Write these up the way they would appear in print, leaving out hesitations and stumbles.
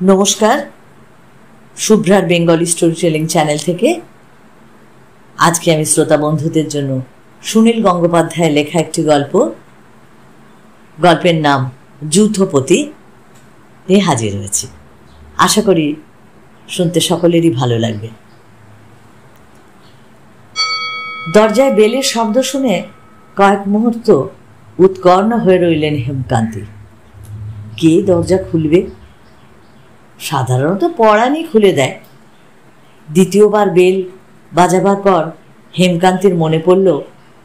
নমস্কার, শুভ্রার Bengali story telling channel থেকে আজকে আমি শ্রোতা বন্ধুদের জন্য সুনীল গঙ্গোপাধ্যায়ের লেখা একটি গল্পের নাম যূথপতি নিয়ে হাজির হয়েছি। আশা করি শুনতে সকলেরই ভালো লাগবে। দরজায় বেলের শব্দ শুনে কয়েক মুহূর্ত উৎকর্ণ হয়ে রইলেন হেমকান্তি। কে দরজা খুলবে? সাধারণত পরাণই খুলে দেয়। দ্বিতীয়বার বেল বাজাবার পর হেমকান্তির মনে পড়ল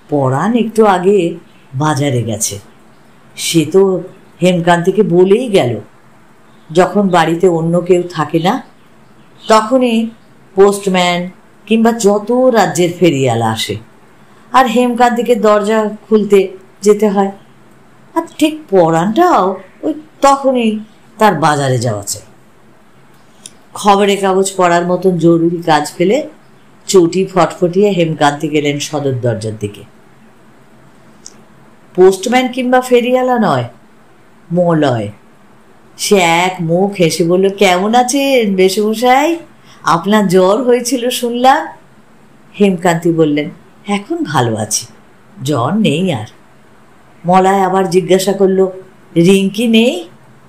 পরাণ একটু আগে বাজারে গেছে। সে তো হেমকান্তিকে বলেই গেল যখন বাড়িতে অন্য কেউ থাকে না তখনই পোস্টম্যান কিংবা যত রাজ্যের ফেরিওয়ালা আসে আর হেমকান্তিকে দরজা খুলতে যেতে হয়। আর ঠিক পরাণটাও ওই তখনই তার বাজারে যাওয়া চাই। খবরের কাগজ পড়ার মতন জরুরি কাজ ফেলে চটি ফটফটিয়ে হেমকান্তি গেলেন সদর দরজার দিকে। পোস্টম্যান কিংবা ফেরিওয়ালা নয়, মলয়। সে এক মুখ হেসে বলল, কেমন আছেন মেসোমশাই? আপনার জ্বর হয়েছিল শুনলাম। হেমকান্তি বললেন, এখন ভালো আছি, জ্বর নেই আর। মলয় আবার জিজ্ঞাসা করলো, রিঙ্কি নেই?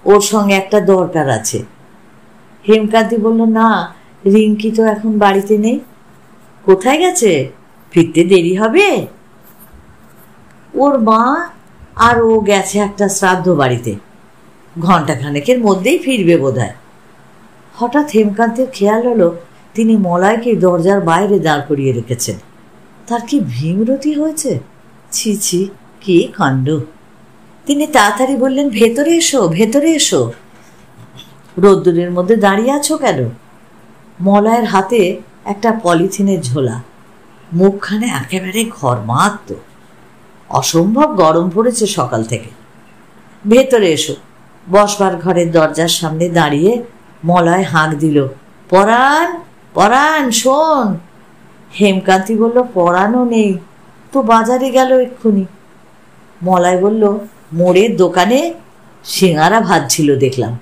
ওর সঙ্গে একটা দরকার আছে। হেমকান্তি বলল, না, রিঙ্কি তো এখন বাড়িতে নেই। কোথায় গেছে? ফিরতে দেরি হবে। ওর মা আর ও গেছে একটা শ্রাদ্ধ বাড়িতে, ঘণ্টাখানেকের মধ্যেই ফিরবে বোধহয়। হঠাৎ হেমকান্তের খেয়াল হলো তিনি মলয়কে দরজার বাইরে দাঁড় করিয়ে রেখেছেন। তার কি ভীমরতি হয়েছে! ছি ছি, কি কাণ্ড! তিনি তাড়াতাড়ি বললেন, ভেতরে এসো, ভেতরে এসো। রোদ্দুরের মধ্যে দাঁড়িয়ে আছো কেন? মলয়ের হাতে একটা পলিথিনের ঝোলা, মুখখানে একেবারে ঘরমাত্ম। অসম্ভব গরম পড়েছে সকাল থেকে। ভেতরে এসো। বসবার ঘরের দরজার সামনে দাঁড়িয়ে মলয় হাঁক দিল, পরাণ, পরাণ শোন। হেমকান্তি বলল, পরাণও নেই তো, বাজারে গেল এক্ষুনি। মলয় বলল, মোড়ের দোকানে সিঙারা ভাজছিল দেখলাম,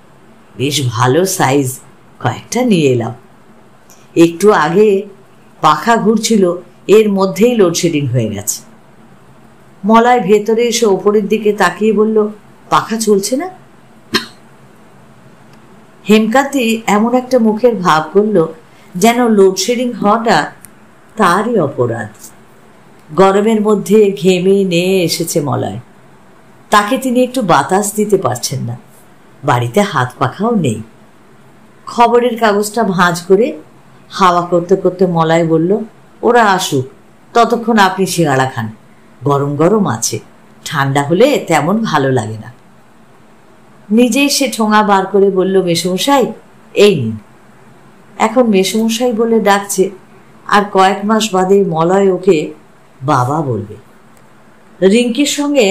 বেশ ভালো সাইজ, কয়েকটা নিয়ে এলাম। একটু আগে পাখা ঘুরছিল, এর মধ্যেই লোডশেডিং হয়ে গেছে। মলয় ভেতরে এসে ওপরের দিকে তাকিয়ে বলল, পাখা চলছে না? হেমকান্তি এমন একটা মুখের ভাব করল যেন লোডশেডিং হওয়াটা তারই অপরাধ। গরমের মধ্যে ঘেমে নিয়ে এসেছে মলয়, তাকে তিনি একটু বাতাস দিতে পারছেন না। বাড়িতে হাত পাখাও নেই। খবরের কাগজটা ভাঁজ করে হাওয়া করতে করতে মলয় বলল, ওরা আসুক, ততক্ষণ আপনি সিঙাড়া খান, গরম গরম আছে, ঠান্ডা হলে তেমন ভালো লাগে না। নিজেই সে ঠোঙা বার করে বলল, মেসোমশাই এই নিন। এখন মেসোমশাই বলে ডাকছে, আর কয়েক মাস বাদে মলয় ওকে বাবা বলবে। রিঙ্কির সঙ্গে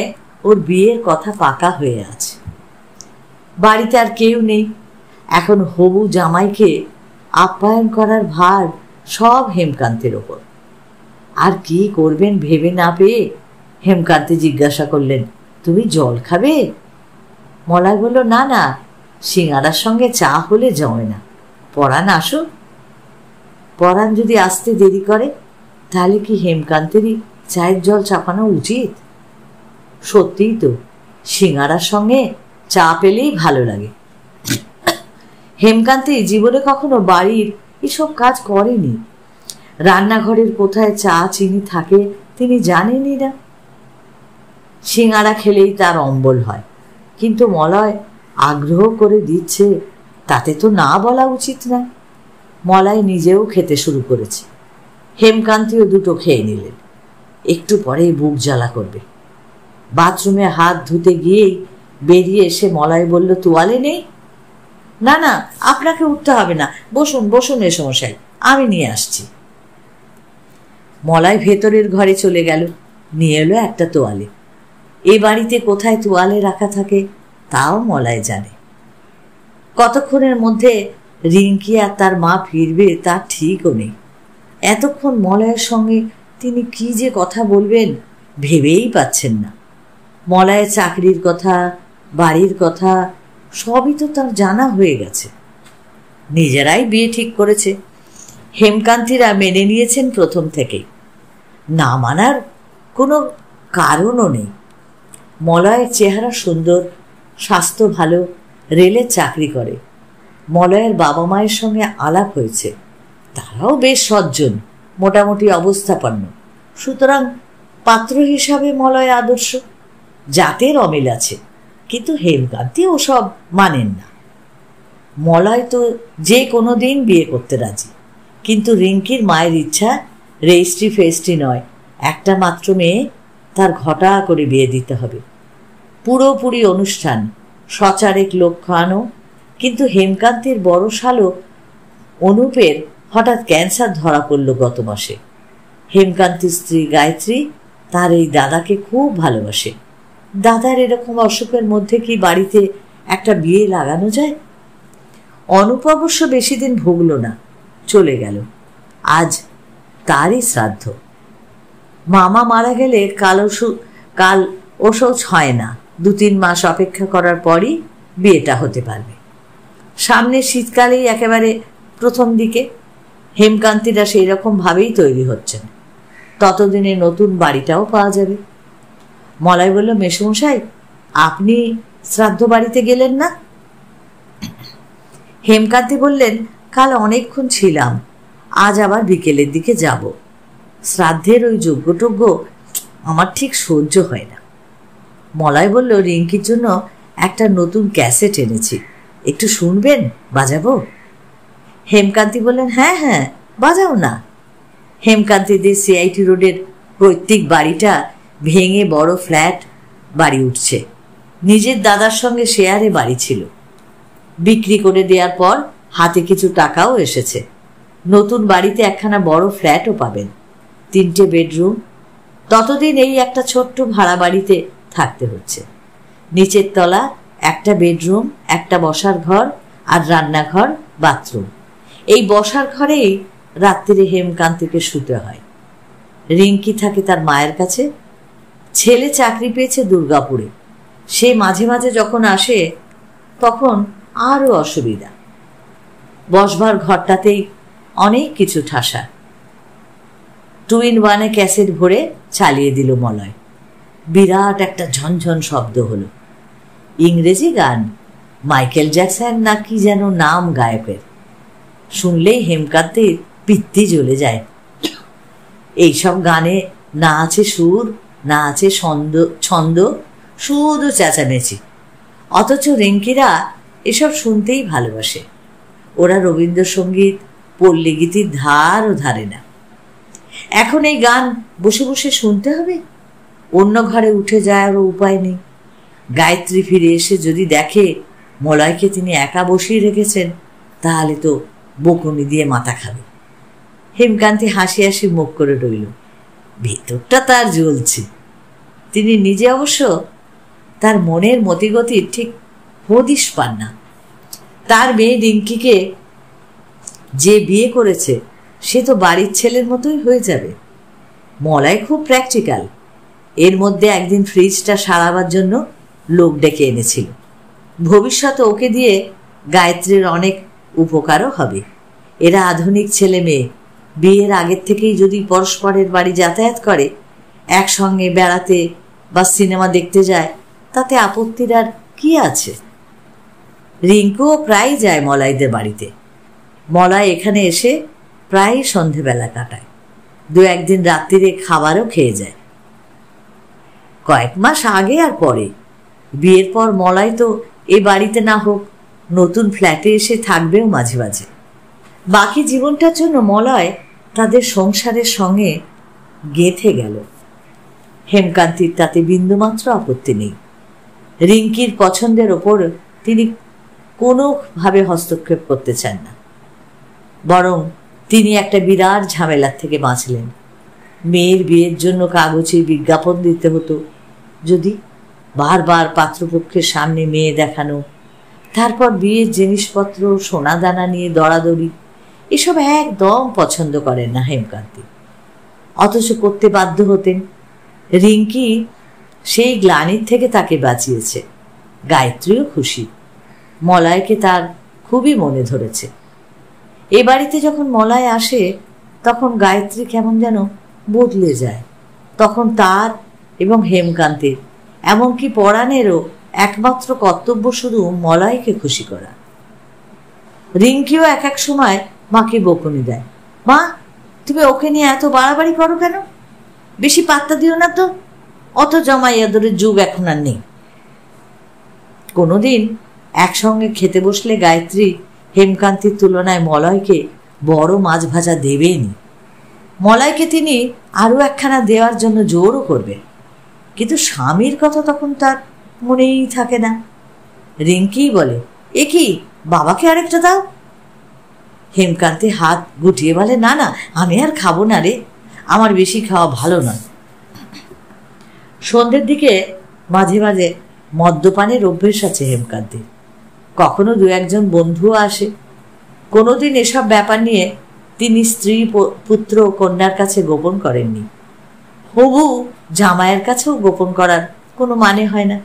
ওর বিয়ের কথা পাকা হয়ে আছে। বাড়িতে আর কেউ নেই। এখন হবু জামাইকে আপ্যায়ন করার ভার সব হেমকান্তের ওপর। আর কি করবেন ভেবে না পেয়ে হেমকান্তি জিজ্ঞাসা করলেন, তুমি জল খাবে? মলয় বলল, না না, সিঙাড়ার সঙ্গে চা হলে জমে না। পরাণ আসুক। পরাণ যদি আসতে দেরি করে তাহলে কি হেমকান্তেরই চায়ের জল চাপানো উচিত? সত্যিই তো, সিঙাড়ার সঙ্গে চা পেলেই ভালো লাগে। হেমকান্তি জীবনে কখনো বাড়ির এসব কাজ করেনি। রান্নাঘরের কোথায় চা চিনি থাকে তিনি জানেনই না। সিঙাড়া খেলেই তার অম্বল হয়, কিন্তু মলয় আগ্রহ করে দিচ্ছে, তাতে তো না বলা উচিত না। মলয় নিজেও খেতে শুরু করেছে। হেমকান্তিও দুটো খেয়ে নিলেন। একটু পরেই বুক জ্বালা করবে। বাথরুমে হাত ধুতে গিয়েই বেরিয়ে এসে মলয় বলল, তোয়ালে নেই? না না, আপনাকে উঠতে হবে না, বসুন বসুন মেসোমশাই, আমি নিয়ে আসছি। মলয় ভেতরের ঘরে চলে গেল, নিয়ে এলো একটা তোয়ালে। এ বাড়িতে কোথায় তোয়ালে রাখা থাকে তাও মলয় জানে। কতক্ষণের মধ্যে রিঙ্কি আর তার মা ফিরবে তার ঠিকও নেই। এতক্ষণ মলয়ের সঙ্গে তিনি কি যে কথা বলবেন ভেবেই পাচ্ছেন না। মলয়ের চাকরির কথা, বাড়ির কথা সবই তো তার জানা হয়ে গেছে। নিজেরাই বিয়ে ঠিক করেছে। হেমকান্তিরা মেনে নিয়েছেন প্রথম থেকেই, না মানার কোনো কারণও নেই। মলয়ের চেহারা সুন্দর, স্বাস্থ্য ভালো, রেলের চাকরি করে। মলয়ের বাবা মায়ের সঙ্গে আলাপ হয়েছে, তারাও বেশ সজ্জন, মোটামুটি অবস্থাপন্ন। সুতরাং পাত্র হিসাবে মলয় আদর্শ। জাতের অমিল আছে, কিন্তু হেমকান্তি ওসব মানেন না। মলয় তো যে কোনো দিন বিয়ে করতে রাজি, কিন্তু রিঙ্কির মায়ের ইচ্ছা রেজিস্ট্রি ফেস্ট্রি নয়, একটা মাত্র মেয়ে, তার ঘটা করে বিয়ে দিতে হবে। পুরোপুরি অনুষ্ঠান, সচারেক লোক খাওয়ানো। কিন্তু হেমকান্তির বড় শালক অনুপের হঠাৎ ক্যান্সার ধরা পড়ল গত মাসে। হেমকান্তির স্ত্রী গায়ত্রী তার এই দাদাকে খুব ভালোবাসে। দাদার এরকম অসুখের মধ্যে কি বাড়িতে একটা বিয়ে লাগানো যায়? অনুপ অবশ্য বেশি দিন ভুগল না, চলে গেল। আজ তারই শ্রাদ্ধ। মামা মারা গেলে কাল ওসব হয় না, 2-3 মাস অপেক্ষা করার পরই বিয়েটা হতে পারবে। সামনে শীতকালেই একেবারে প্রথম দিকে। হেমকান্তিরা সেই রকম ভাবেই তৈরি হচ্ছেন। ততদিনে নতুন বাড়িটাও পাওয়া যাবে। মলয় বলল, মেসোমশাই, আপনি শ্রাদ্ধ বাড়িতে গেলেন না? হেমকান্তি বললেন, কাল অনেকক্ষণ ছিলাম, আজ আবার বিকেলের দিকে যাব। শ্রাদ্ধের ওই যজ্ঞটজ্ঞ আমার ঠিক সহ্য হয় না। মলয় বলল, রিঙ্কির জন্য একটা নতুন ক্যাসেট এনেছি, একটু শুনবেন? বাজাবো? হেমকান্তি বললেন, হ্যাঁ হ্যাঁ, বাজাও না। হেমকান্তিদের সিআইটি রোডের পৈতৃক বাড়িটা ভেঙে বড় ফ্ল্যাট বাড়ি উঠছে। নিজের দাদার সঙ্গে শেয়ারে বাড়ি ছিল, বিক্রি করে দেওয়ার পর হাতে কিছু টাকাও এসেছে। নতুন বাড়িতে একখানা বড় ফ্ল্যাটও পাবেন, 3টে বেডরুম। ততদিন এই একটা ছোট্ট ভাড়া বাড়িতে থাকতে হচ্ছে। নিচের তলা একটা বেডরুম, একটা বসার ঘর আর রান্নাঘর, বাথরুম। এই বসার ঘরেই রাত্রিরে হেমকান্তিকে শুতে হয়। রিঙ্কি থাকে তার মায়ের কাছে। ছেলে চাকরি পেয়েছে দুর্গাপুরে, সে মাঝে মাঝে যখন আসে তখন আরও অসুবিধা। বসবার ঘরটাতেই অনেক কিছু ঠাসা। 2-in-1 ক্যাসেট ভরে চালিয়ে দিল মলয়। বিরাট একটা ঝনঝন শব্দ হলো। ইংরেজি গান, মাইকেল জ্যাকসন না কি যেন নাম গায়কের। শুনলেই হেমকান্তির পিত্তি জ্বলে যায়। এইসব গানে না আছে সুর, না আছে ছন্দ, শুধু চেঁচামেচি। অথচ রিঙ্কিরা এসব শুনতেই ভালোবাসে। ওরা রবীন্দ্রসঙ্গীত, পল্লী গীতির ধারও ধারে না। এখন এই গান বসে বসে শুনতে হবে? অন্য ঘরে উঠে যাওয়ারও উপায় নেই। গায়ত্রী ফিরে এসে যদি দেখে মলয়কে তিনি একা বসিয়ে রেখেছেন, তাহলে তো বকুনি দিয়ে মাথা খাবে। হেমকান্তি হাসি হাসি মুখ করে রইল। ভেতরটা তার জ্বলছে। তিনি নিজে অবশ্য তার মনের মতিগতির ঠিক হদিশ পান না। তার মেয়ে রিঙ্কিকে যে বিয়ে করেছে সে তো বাড়ির ছেলের মতোই হয়ে যাবে। মলয় খুব প্র্যাকটিক্যাল। এর মধ্যে একদিন ফ্রিজটা সারাবার জন্য লোক ডেকে এনেছিল। ভবিষ্যতে ওকে দিয়ে গায়ত্রীর অনেক উপকারও হবে। এরা আধুনিক ছেলে মেয়ে, বিয়ের আগের থেকেই যদি পরস্পরের বাড়ি যাতায়াত করে, একসঙ্গে বেড়াতে বা সিনেমা দেখতে যায়, তাতে আপত্তির আর কি আছে? রিঙ্কুও প্রায় যায় মলয়দের বাড়িতে। মলয় এখানে এসে প্রায় সন্ধেবেলা কাটায়। 2-1 দিন রাত্রিরে খাবারও খেয়ে যায়। কয়েক মাস আগে আর পরে। বিয়ের পর মলয় তো এ বাড়িতে না হোক নতুন ফ্ল্যাটে এসে থাকবেও মাঝে মাঝে। বাকি জীবনটার জন্য মলয় তাদের সংসারের সঙ্গে গেঁথে গেল। হেমকান্তির তাতে বিন্দুমাত্র আপত্তি নেই। রিঙ্কির পছন্দের ওপর তিনি কোনোভাবে হস্তক্ষেপ করতে চান না। বরং তিনি একটা বিরাট ঝামেলার থেকে বাঁচলেন। মেয়ের বিয়ের জন্য কাগজে বিজ্ঞাপন দিতে হতো যদি, বারবার পাত্রপক্ষের সামনে মেয়ে দেখানো, তারপর বিয়ের জিনিসপত্র সোনা দানা নিয়ে দরাদরি, এসব একদম পছন্দ করেন না হেমকান্তি। অথচ করতে বাধ্য হতেন। রিঙ্কি সেই গ্লানির থেকে তাকে বাঁচিয়েছে। গায়ত্রীও খুশি। মলয়কে তার খুবই মনে ধরেছে। এ বাড়িতে যখন মলয় আসে তখন গায়ত্রী কেমন যেন বদলে যায়। তখন তার এবং হেমকান্তের এমনকি পরাণেরও একমাত্র কর্তব্য শুধু মলয়কে খুশি করা। রিঙ্কিও এক এক সময় মাকে বকুনি দেয়, মা তুমি ওকে নিয়ে এত বাড়াবাড়ি করো কেন? বেশি পাত্তা দিও না তো, অত জমাই আদরের যুগ এখন আর নেই। কোনোদিন একসঙ্গে খেতে বসলে গায়ত্রী হেমকান্তির তুলনায় মলয়কে বড় মাছ ভাজা দেবেনি। মলয়কে তিনি আরও একখানা দেওয়ার জন্য জোরও করবে, কিন্তু স্বামীর কথা তখন তার মনেই থাকে না। রিঙ্কিই বলে, এ কি, বাবাকে আরেকটা দাও। হেমকান্তি হাত গুটিয়ে বলে, না না, আমি আর খাবো না রে, আমার বেশি খাওয়া ভালো নয়। সন্ধ্যের দিকে মাঝে মাঝে মদ্যপানের অভ্যেস আছে হেমকান্তির। কখনো দু একজন বন্ধুও আসে। কোনোদিন এসব ব্যাপার নিয়ে তিনি স্ত্রী পুত্র কন্যার কাছে গোপন করেননি। হবু জামাইয়ের কাছেও গোপন করার কোনো মানে হয় না।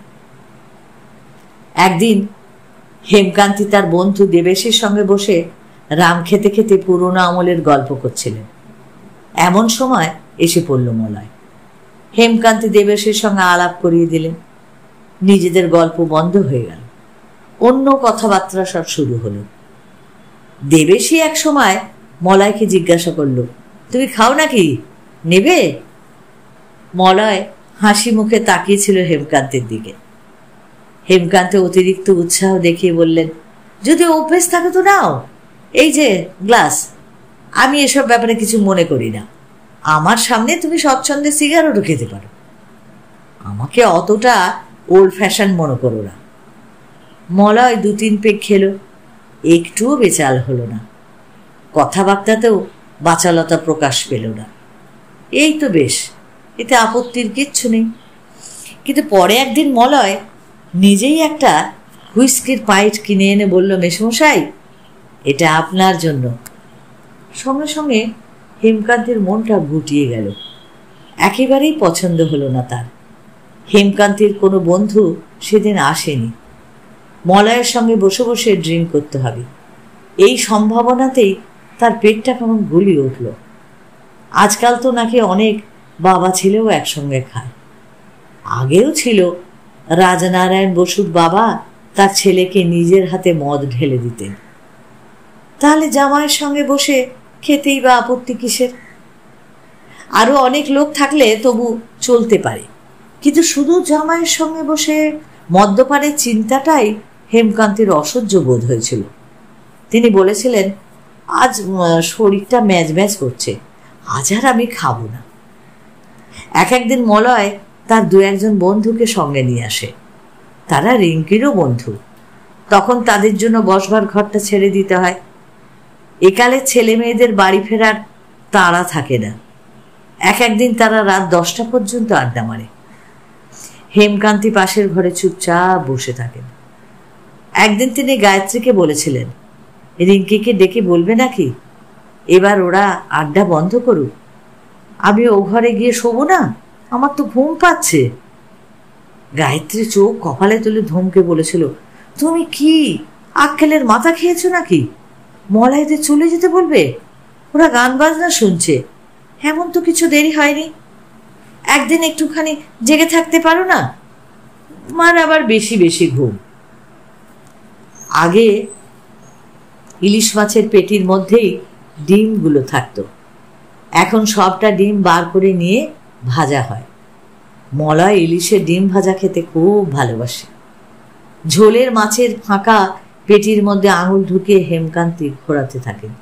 একদিন হেমকান্তি তার বন্ধু দেবেশের সঙ্গে বসে রাম খেতে খেতে পুরোনো আমলের গল্প করছিলেন। এমন সময় এসে পড়ল মলয়। হেমকান্তি দেবেশের সঙ্গে আলাপ করিয়ে দিলেন। নিজেদের গল্প বন্ধ হয়ে গেল, অন্য কথাবার্তা সব শুরু হলো। দেবেশই এক সময় মলয়কে জিজ্ঞাসা করল, তুমি খাও নাকি, নেবে? মলয় হাসি মুখে তাকিয়েছিল হেমকান্তের দিকে। হেমকান্তে অতিরিক্ত উৎসাহ দেখিয়ে বললেন, যদি অভ্যেস থাকে তো নাও, এই যে গ্লাস। আমি এসব ব্যাপারে কিছু মনে করি না, আমার সামনে তুমি স্বচ্ছন্দে সিগারেটও খেতে পারো, আমাকে অতটা ওল্ড ফ্যাশন মনে করো না। মলয় 2-3 পেগ খেল, একটুও বেচাল হলো না, কথাবার্তাতেও বাচালতা প্রকাশ পেল না। এই তো বেশ, এতে আপত্তির কিচ্ছু নেই। কিন্তু পরে একদিন মলয় নিজেই একটা হুইস্কির পাইট কিনে এনে বলল, মেসমশাই, এটা আপনার জন্য। সঙ্গে সঙ্গে হেমকান্তের মনটা গুটিয়ে গেল। একেবারেই পছন্দ হলো না তার। হেমকান্তের কোনো বন্ধু সেদিন আসেনি। মলয়ের সঙ্গে বসে বসে ড্রিঙ্ক করতে হবে, এই সম্ভাবনাতেই তার পেটটা কেমন গুলিয়ে উঠল। আজকাল তো নাকি অনেক বাবা ছেলেও একসঙ্গে খায়। আগেও ছিল, রাজনারায়ণ বসুর বাবা তার ছেলেকে নিজের হাতে মদ ঢেলে দিতেন। তাহলে জামাইয়ের সঙ্গে বসে খেতেই বা আপত্তি কিসের? আরো অনেক লোক থাকলে তবু চলতে পারে, কিন্তু শুধু জামাইয়ের সঙ্গে বসে মদ্যপানের চিন্তাটাই হেমকান্তের অসহ্য বোধ হয়েছিল। তিনি বলেছিলেন, আজ শরীরটা ম্যাজ ম্যাজ করছে, আজ আর আমি খাবো না। একদিন মলয় তার 2-1 বন্ধুকে সঙ্গে নিয়ে আসে। তারা রিঙ্কিরও বন্ধু। তখন তাদের জন্য বসবার ঘরটা ছেড়ে দিতে হয়। একালে ছেলে মেয়েদের বাড়ি ফেরার তাড়া থাকে না। একদিন তারা রাত 10টা পর্যন্ত আড্ডা মারে। হেমকান্তি পাশের ঘরে চুপচাপ বসে থাকেন। একদিন তিনি গায়ত্রীকে বলেছিলেন, রিঙ্কিকে ডেকে বলবে নাকি এবার ওরা আড্ডা বন্ধ করুক, আমি ও ঘরে গিয়ে শোবো না, আমার তো ঘুম পাচ্ছে। গায়ত্রী চোখ কপালে তুলে ধমকে বলেছিল, তুমি কি আক্কেলের মাথা খেয়েছো নাকি? মলয়দের চলে যেতে বলবে? ওরা গান বাজনা শুনছে, এমন তো কিছু দেরি হয়নি, একদিন একটুখানি জেগে থাকতে পারো না? মার আবার বেশি বেশি ঘুম। আগে ইলিশ মাছের পেটির মধ্যেই ডিমগুলো থাকতো, এখন সবটা ডিম বার করে নিয়ে ভাজা হয়। মলয় ইলিশের ডিম ভাজা খেতে খুব ভালোবাসে। ঝোলের মাছের ফাঁকা পেটির মধ্যে আঙুল ঢুকিয়ে হেমকান্তি ঘোরাতে থাকেন।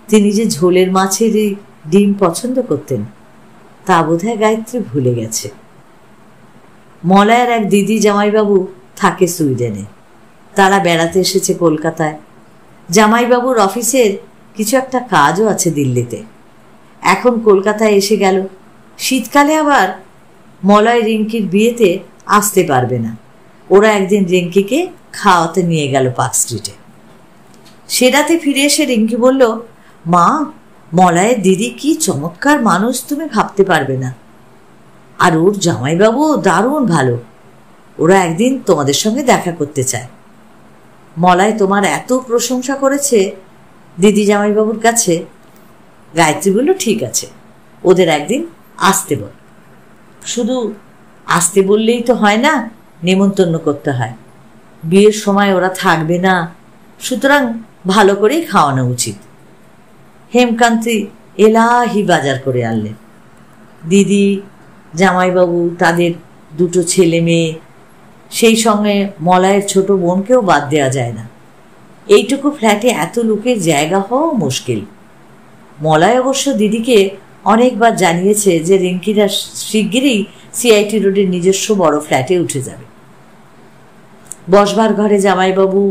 তিনি যে ঝোলের মাছেরই ডিম পছন্দ করতেন তা বোধহয় গায়ত্রী ভুলে গেছে। মলয়ের এক দিদি জামাইবাবু থাকে সুইডেনে, তারা বেড়াতে এসেছে কলকাতায়। জামাইবাবুর অফিসের কিছু একটা কাজও আছে দিল্লিতে, এখন কলকাতায় এসে গেল। শীতকালে আবার মলয় রিঙ্কির বিয়েতে আসতে পারবে না। ওরা একদিন রিঙ্কিকে খাওয়াতে নিয়ে গেল পার্ক স্ট্রিটে। সে রাতে ফিরে এসে রিঙ্কি বলল, মা, মলয়ের দিদি কি চমৎকার মানুষ তুমি ভাবতে পারবে না, আর ওর জামাইবাবু দারুণ ভালো, ওরা একদিন তোমাদের সঙ্গে দেখা করতে চায়। মলয় তোমার এত প্রশংসা করেছে, দিদি জামাইবাবুর কাছে। গায়ত্রী বলল, ঠিক আছে, ওদের একদিন আসতে বল। শুধু আসতে বললেই তো হয় না, নেমন্তন্ন করতে হয়। বিয়ের সময় ওরা থাকবে না, সুতরাং ভালো করেই খাওয়ানো উচিত। হেমকান্তী এলাহি বাজার করে আনলেন। দিদি জামাইবাবু, তাদের দুটো ছেলে মেয়ে, সেই সঙ্গে মলয়ের ছোট বোনকেও বাদ দেওয়া যায় না। এইটুকু ফ্ল্যাটে এত লোকের জায়গা হওয়া মুশকিল। মলয় অবশ্য দিদিকে অনেকবার জানিয়েছে যে রিঙ্কিরা শিগগিরই সিআইটি রোডের নিজস্ব বড় ফ্ল্যাটে উঠে যাবে। বসবার ঘরে জামাইবাবু,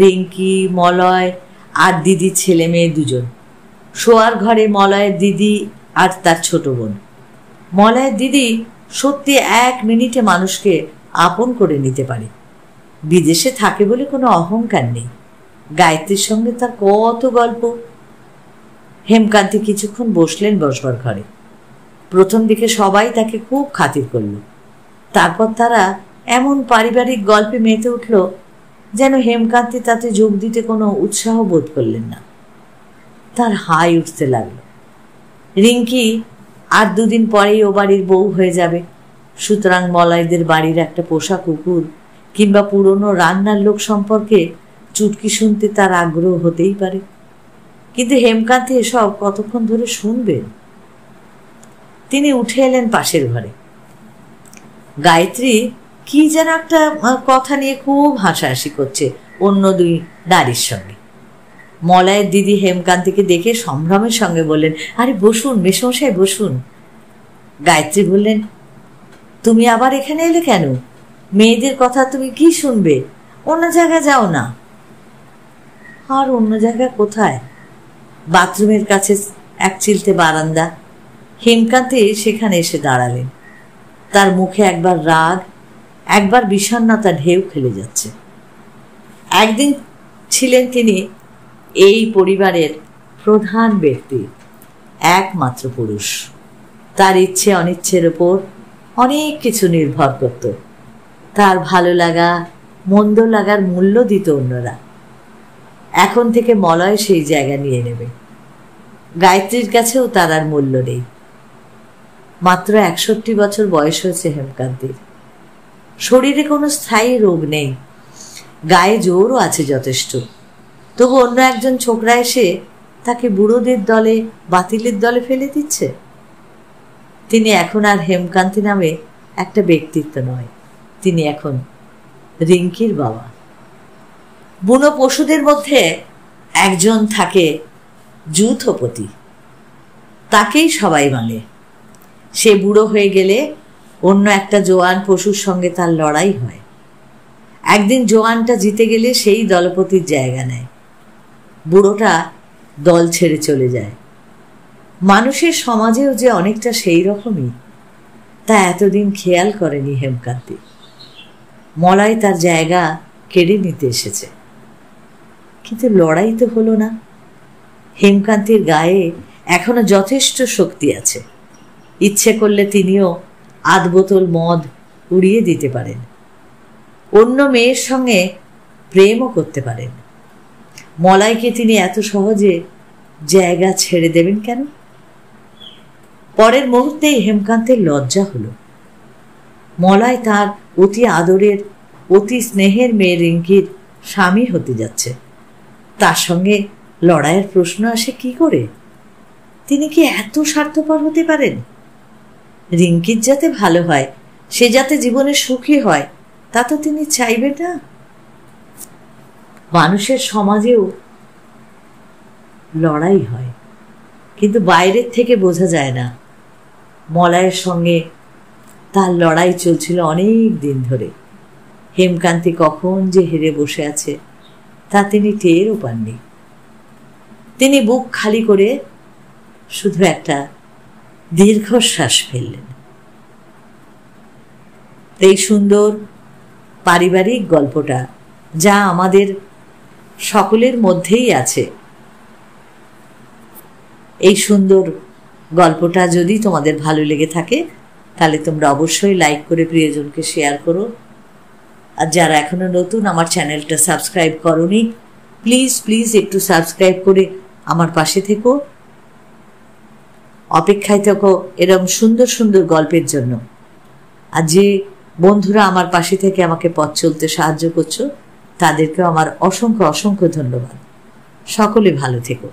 রিঙ্কি, মলয় আর দিদির ছেলে মেয়ে দুজন। শোয়ার ঘরে মলয়ের দিদি আর তার ছোট বোন। মলয়ের দিদি সত্যি 1 মিনিটে মানুষকে আপন করে নিতে পারে। বিদেশে থাকে বলে কোনো অহংকার নেই। গায়ত্রীর সঙ্গে তার কত গল্প। হেমকান্তী কিছুক্ষণ বসলেন বসবার ঘরে। প্রথম দিকে সবাই তাকে খুব খাতির করল। তারপর তারা এমন পারিবারিক গল্পে মেতে উঠল যেন হেমকান্তী তাতে যোগ দিতে কোনো উৎসাহ বোধ করলেন না। তার হাই উঠতে লাগল। রিঙ্কি আর 2 দিন পরেই ও বাড়ির বউ হয়ে যাবে, সুতরাং মলয়দের বাড়ির একটা পোষা কুকুর কিংবা পুরনো রান্নার লোক সম্পর্কে চুটকি শুনতে তার আগ্রহ হতেই পারে। কিন্তু হেমকান্তী এসব কতক্ষণ ধরে শুনবেন? তিনি উঠে এলেন পাশের ঘরে। গায়ত্রী কি যেন একটা কথা নিয়ে খুব হাসাহাসি করছে অন্য 2 নারীর সঙ্গে। মলয়ের দিদি হেমকান্তীকে দেখে সম্ভ্রমের সঙ্গে বললেন, আরে বসুন মেসমশাই, বসুন। গায়ত্রী বললেন, তুমি আবার এখানে এলে কেন? মেয়েদের কথা তুমি কি শুনবে? অন্য জায়গায় যাও না। আর অন্য জায়গায় কোথায়? বাথরুমের কাছে এক চিলতে বারান্দা। হেমকান্তী সেখানে এসে দাঁড়ালেন। তার মুখে একবার রাগ, একবার বিষণ্ণতা ঢেউ খেলে যাচ্ছে। একদিন ছিলেন তিনি এই পরিবারের প্রধান ব্যক্তি, একমাত্র পুরুষ। তার ইচ্ছে অনিচ্ছের ওপর অনেক কিছু নির্ভর করত। তার ভালো লাগা মন্দ লাগার মূল্য দিত অন্যরা। এখন থেকে মলয় সেই জায়গা নিয়ে নেবে। গায়ত্রীর কাছেও তার আর মূল্য নেই। মাত্র 61 বছর বয়স হয়েছে হেমকান্তীর। শরীরে কোনো স্থায়ী রোগ নেই, গায়ে জোরও আছে যথেষ্ট। তবু অন্য একজন ছোকরা এসে তাকে বুড়োদের দলে, বাতিলের দলে ফেলে দিচ্ছে। তিনি এখন আর হেমকান্তী নামে একটা ব্যক্তিত্ব নয়, তিনি এখন রিঙ্কির বাবা। বুনো পশুদের মধ্যে একজন থাকে যূথপতি, তাকেই সবাই মানে। সে বুড়ো হয়ে গেলে অন্য একটা জোয়ান পশুর সঙ্গে তার লড়াই হয়। একদিন জোয়ানটা জিতে গেলে সেই দলপতির জায়গা নেয়। বুড়োটা দল ছেড়ে চলে যায়। মানুষের সমাজেও যে অনেকটা সেই রকমই, তা এতদিন খেয়াল করেনি হেমকান্তী। মলয় তার জায়গা কেড়ে নিতে এসেছে, কিন্তু লড়াই তো হলো না। হেমকান্তীর গায়ে এখনো যথেষ্ট শক্তি আছে। ইচ্ছে করলে তিনিও 8 বোতল মদ উড়িয়ে দিতে পারেন, অন্য মেয়ের সঙ্গে প্রেমও করতে পারেন। মলয়কে তিনি এত সহজে জায়গা ছেড়ে দেবেন কেন? পরের মুহূর্তেই হেমকান্তের লজ্জা হলো। মলয় তার অতি আদরের, অতি স্নেহের মেয়ে রিঙ্কির স্বামী হতে যাচ্ছে। তার সঙ্গে লড়াইয়ের প্রশ্ন আসে কি করে? তিনি কি এত স্বার্থপর হতে পারেন? রিঙ্কির যাতে ভালো হয়, সে যাতে জীবনে সুখী হয়, তা তো তিনি চাইবেন না। মানুষের সমাজেও লড়াই হয়, কিন্তু বাইরের থেকে বোঝা যায় না। মলয়ের সঙ্গে তার লড়াই চলছিল অনেক দিন ধরে। হেমকান্তী কখন যে হেরে বসে আছে তা তিনি টেরও পাননি। তিনি বুক খালি করে শুধু একটা দীর্ঘশ্বাস ফেললেন। এই সুন্দর পারিবারিক গল্পটা, যা আমাদের সকলের মধ্যেই আছে, এই সুন্দর গল্পটা যদি তোমাদের ভালো লেগে থাকে তাহলে তোমরা অবশ্যই লাইক করে প্রিয়জনকে শেয়ার করো। আর যারা এখনো নতুন আমার চ্যানেলটা সাবস্ক্রাইব করোনি, প্লিজ প্লিজ একটু সাবস্ক্রাইব করে আমার পাশে থেকো, অপেক্ষায় থেকো এরকম সুন্দর সুন্দর গল্পের জন্য। আর যে বন্ধুরা আমার পাশে থেকে আমাকে পথ চলতে সাহায্য করছো, তাদেরকেও আমার অসংখ্য অসংখ্য ধন্যবাদ। সকলে ভালো থেকো।